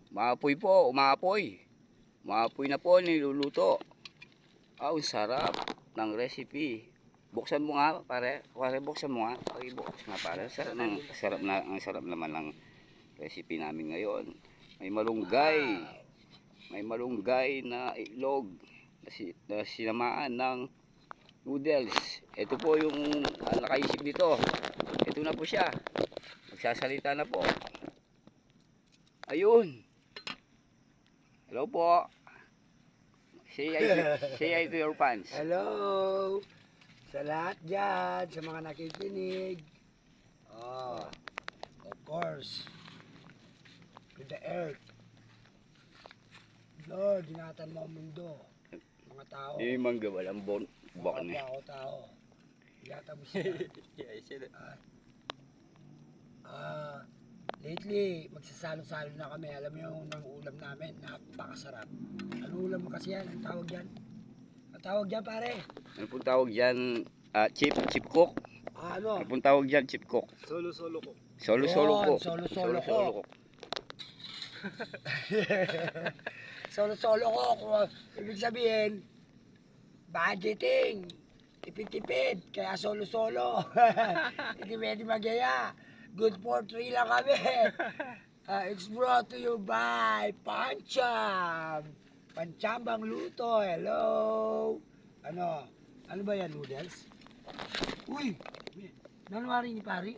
Maapoy po, umaapoy. Umaapoy na po, niluluto. Ang sarap ng recipe. Buksan mo nga, pare. Pare, buksan mo nga. Pakibuksan nga, pare. Ang sarap naman ng recipe namin ngayon. May malunggay. May malunggay na itlog na sinamaan ng noodles. Ito po yung nakaisip dito. Ito na po siya. Magsasalita na po. Ayun. Hello po. Say hi to your fans. Hello! Sa lahat dyan, sa mga nakikinig. Oh, of course. To the earth. Lord, ingatan mo ang mundo. Mga tao. Yung mangga walang bok na. Mga tao. Ingatan mo sila. Lately, magsasalo-salo na kami. Alam mo yung ng ulam namin, napakasarap. Ano ulam mo kasi yan? Ang tawag dyan? Ang tawag dyan, pare? Ano pong tawag dyan? Chip cook? Ano? Ano pong tawag dyan? Chip cook? Solo-solo ko. Solo-solo cook. Solo-solo cook. Solo-solo cook. Ibig sabihin, budgeting. Tipid-tipid. Kaya solo-solo. Hindi pwede magyaya. Good for 3 lang kami. It's brought to you by Pancham. Panchambang luto. Hello. Ano ba yan, noodles? Uy! Nanwari ni pari?